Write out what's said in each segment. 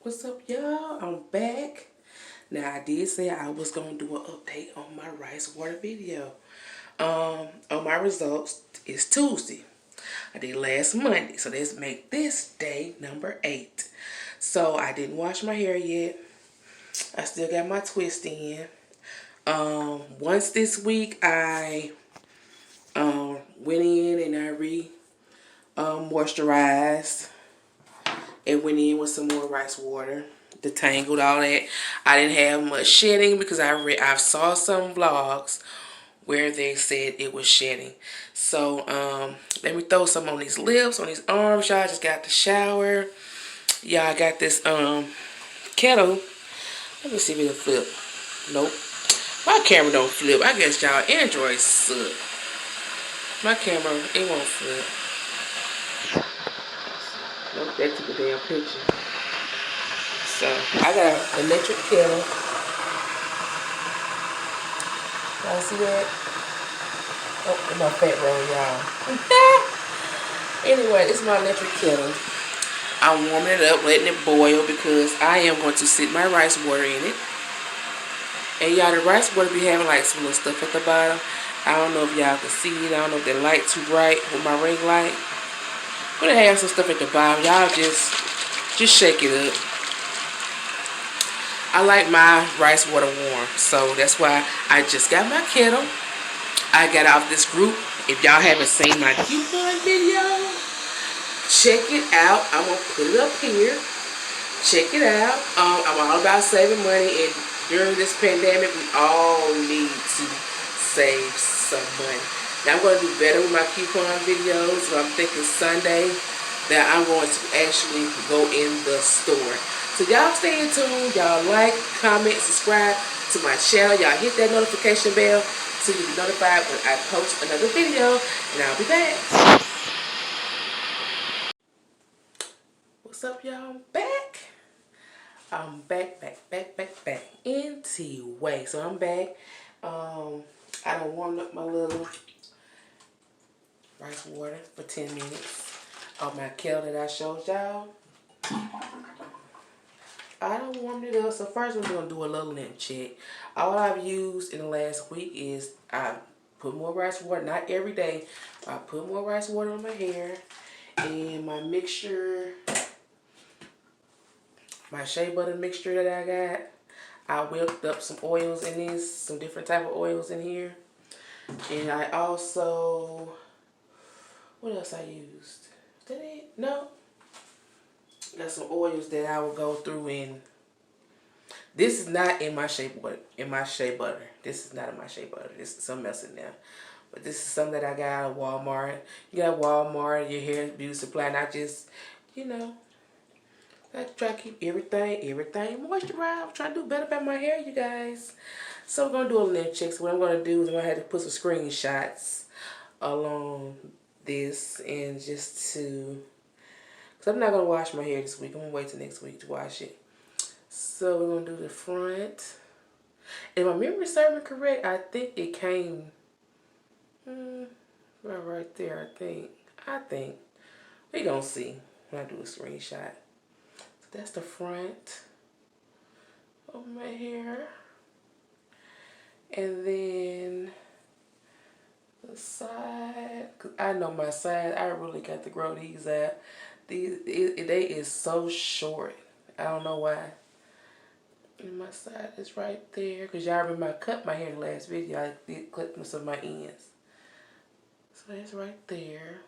What's up, y'all? I'm back. Now, I did say I was going to do an update on my rice water video. On my results, it's Tuesday. I did last Monday, so let's make this day number 8. So, I didn't wash my hair yet. I still got my twist in. Once this week, I went in and I moisturized. It went in with some more rice water, detangled all that. I didn't have much shedding because I saw some vlogs where they said it was shedding. So let me throw some on these lips, on these arms. Y'all just got the shower. Y'all got this kettle. Let me see if it'll flip. Nope. My camera don't flip. I guess y'all Android suck. My camera, it won't flip. Nope, that took a damn picture. So I got an electric kettle. Y'all see that? Oh, my fat roll, y'all. Anyway, this is my electric kettle. I'm warming it up, letting it boil because I am going to sit my rice water in it. And y'all, the rice water be having like some little stuff at the bottom. I don't know if y'all can see it. I don't know if the light too bright with my ring light. But it has some stuff at the bottom. Y'all just shake it up. I like my rice water warm, so that's why I just got my kettle. I got off this group. If y'all haven't seen my coupon video, check it out. I'm going to put it up here. Check it out. I'm all about saving money, and during this pandemic, we all need to save some money. Now, I'm going to do better with my coupon videos, so I'm thinking Sunday that I'm going to actually go in the store. So y'all stay tuned. Y'all like, comment, subscribe to my channel. Y'all hit that notification bell so you'll be notified when I post another video. And I'll be back. What's up, y'all? I'm back. I'm back in T-Way. So I'm back. I done warmed up my little rice water for 10 minutes on my kettle that I showed y'all. I done warmed it up. So first we're going to do a little length check. All I've used in the last week is I put more rice water. Not every day. I put more rice water on my hair. And my mixture, my shea butter mixture that I got, I whipped up some oils in this. Some different type of oils in here. And I also, what else I used? Is that it? No. Got some oils that I will go through in. This is not in my shea butter. This is not in my shea butter. This is something else in there. But this is something that I got at Walmart. You got Walmart, your hair beauty supply, not just, you know. I try to keep everything moisturized. I'm trying to do better about my hair, you guys. So we're going to do a length check. So what I'm going to do is I'm going to have to put some screenshots along this and just to, because I'm not going to wash my hair this week. I'm going to wait till next week to wash it. So we're going to do the front. And my memory serving correct, I think it came right there, I think. We going to see when I do a screenshot. So that's the front of my hair. And then the side, cause I know my side, I really got to grow these out. They is so short. I don't know why. And my side is right there. Because y'all remember I cut my hair in the last video. I did cut some of my ends. So that's right there.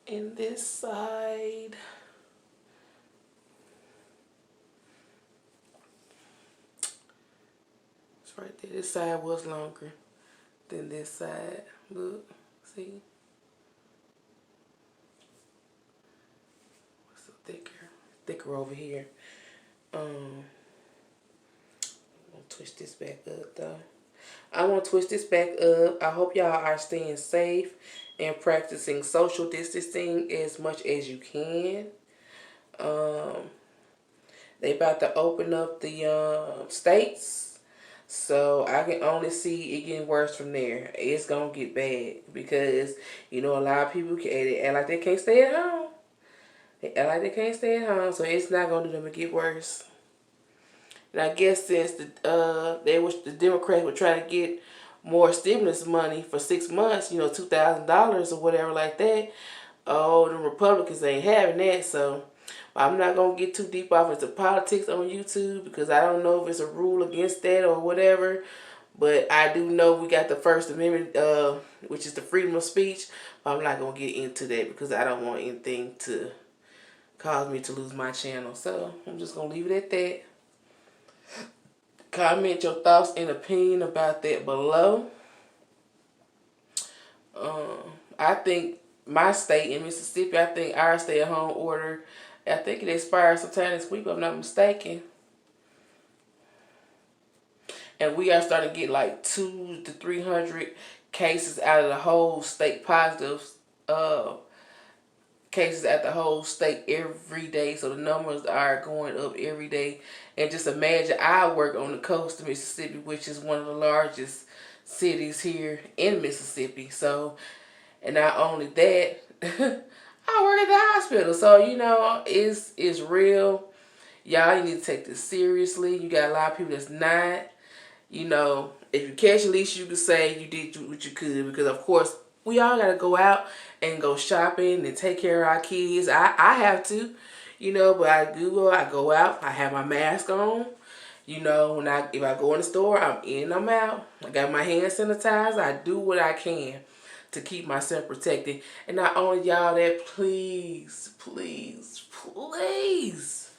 And this side, it's right there. This side was longer than this side. Look, see? It's thicker over here. I'm gonna twist this back up though. I want to twist this back up. I hope y'all are staying safe and practicing social distancing as much as you can. They about to open up the states, so I can only see it getting worse from there. It's gonna get bad because you know a lot of people act like they can't stay at home. They act like they can't stay at home, so it's not gonna do them to get worse. And I guess since the Democrats were trying to get more stimulus money for 6 months, $2,000 or whatever like that. Oh, the Republicans ain't having that, so I'm not gonna get too deep off into politics on YouTube because I don't know if it's a rule against that or whatever. But I do know we got the First Amendment, which is the freedom of speech. But I'm not gonna get into that because I don't want anything to cause me to lose my channel. So I'm just gonna leave it at that. Comment your thoughts and opinion about that below. I think my state in Mississippi, I think our stay-at-home order, I think it expires sometime this week, if I'm not mistaken. And we are starting to get like 200 to 300 cases out of the whole state, positive cases at the whole state every day. So the numbers are going up every day. And just imagine, I work on the coast of Mississippi, which is one of the largest cities here in Mississippi. So, and not only that, I work at the hospital. So, it's real. Y'all, you need to take this seriously. You got a lot of people that's not. If you catch, at least you can say you did what you could. Because, of course, we all got to go out and go shopping and take care of our kids. I have to, but I go out, I have my mask on. If I go in the store, I'm in, I'm out. I got my hand sanitized. I do what I can to keep myself protected. And not only y'all that, please, please, please,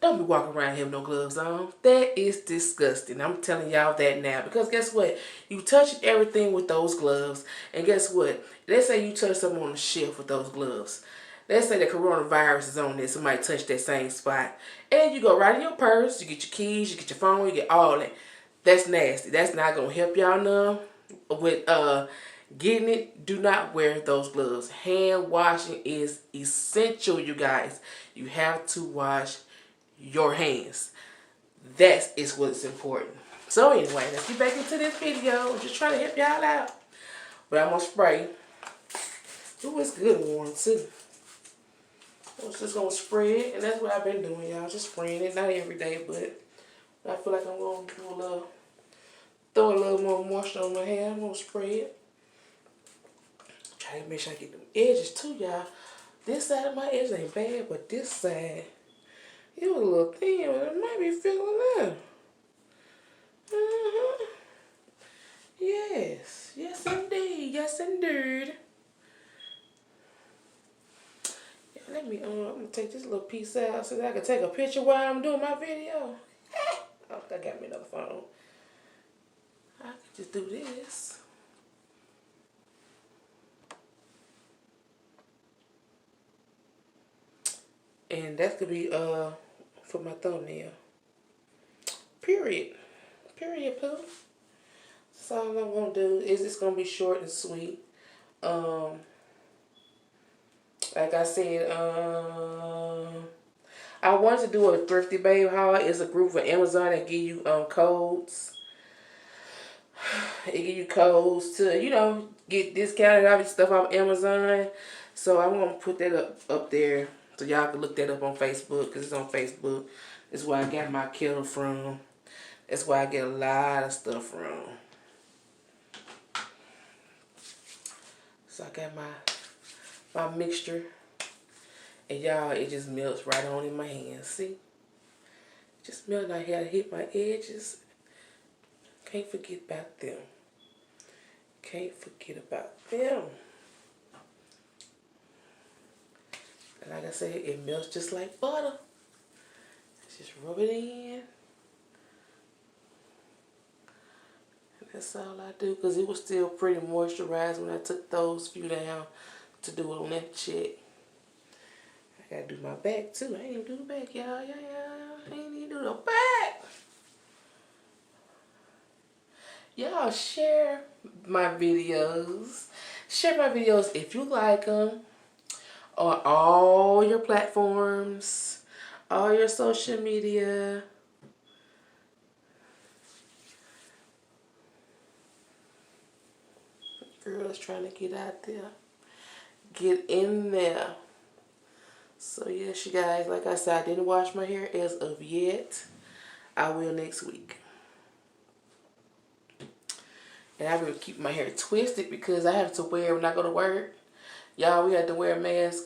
don't be walking around here with no gloves on. That is disgusting. I'm telling y'all that now. Because guess what? You touch everything with those gloves. And guess what? Let's say you touch something on the shelf with those gloves. Let's say the coronavirus is on there. Somebody touched that same spot. And you go right in your purse. You get your keys. You get your phone. You get all that. That's nasty. That's not going to help y'all none. With getting it, do not wear those gloves. Hand washing is essential, you guys. You have to wash your hands. That is what's important. So anyway, let's get back into this video. I'm just trying to help y'all out. But I'm going to spray. Ooh, it's good warm too. I'm just going to spray it. And that's what I've been doing, y'all. Just spraying it. Not every day, but I feel like I'm going to do throw a little more moisture on my hair. I'm going to spray it. Try to make sure I get them edges too, y'all. This side of my edge ain't bad, but this side, it was a little thin, but it might be feeling that. Yes. Yes, indeed. Yes, indeed. Yeah, I'm going to take this little piece out so that I can take a picture while I'm doing my video. Oh, I got me another phone. I can just do this. And that could be for my thumbnail. Period. Period, poo. So all I'm going to do is it's going to be short and sweet. Like I said, I wanted to do a Thrifty Babe haul. It's a group for Amazon that give you codes. It give you codes to, get discounted all this stuff off Amazon. So I'm going to put that up there so y'all can look that up on Facebook because it's on Facebook. That's where I got my kettle from. That's where I get a lot of stuff from. So I got my mixture. And y'all, it just melts right on in my hands. See? Just melting. I had to hit my edges. Can't forget about them. Can't forget about them. And like I said, it melts just like butter. Just rub it in. And that's all I do. Because it was still pretty moisturized when I took those few down to do it on that check. I gotta do my back too. I ain't even do the back, y'all. Yeah. I ain't even do the back. Y'all share my videos. Share my videos if you like them. On all your platforms. All your social media. Girl is trying to get out there. Get in there. So yes, you guys, like I said, I didn't wash my hair as of yet. I will next week. And I will keep my hair twisted because I have to wear when I go to work. Y'all, we had to wear a mask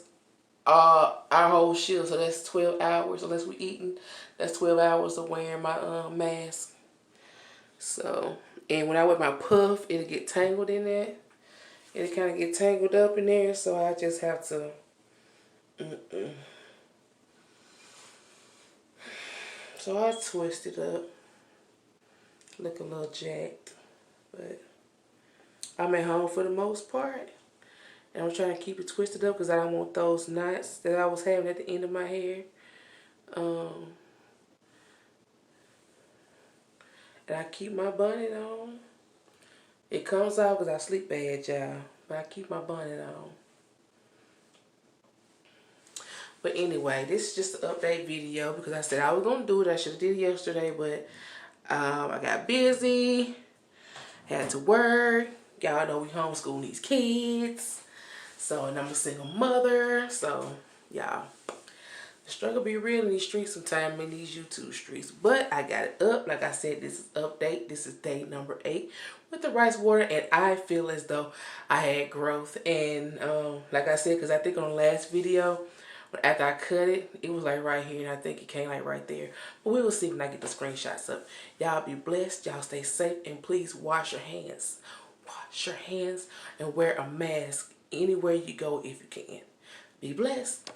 our whole shift, so that's 12 hours. Unless we eating, that's 12 hours of wearing my mask. So, and when I wear my puff, it'll get tangled in there. It'll kind of get tangled up in there, so I just have to So I twist it up. Look a little jacked. But I'm at home for the most part. And I'm trying to keep it twisted up because I don't want those knots that I was having at the end of my hair. And I keep my bonnet on. It comes out because I sleep bad, y'all. But I keep my bonnet on. But anyway, this is just an update video because I said I was going to do it. I should have did it yesterday, but I got busy. Had to work. Y'all know we homeschool these kids. So, and I'm a single mother. So, y'all, the struggle be real in these streets sometimes, in these YouTube streets. But I got it up. Like I said, this is update. This is day number 8 with the rice water. And I feel as though I had growth. And like I said, because I think on the last video, after I cut it, it was like right here. And I think it came like right there. But we will see when I get the screenshots up. Y'all be blessed. Y'all stay safe. And please wash your hands. Wash your hands and wear a mask anywhere you go if you can. Be blessed.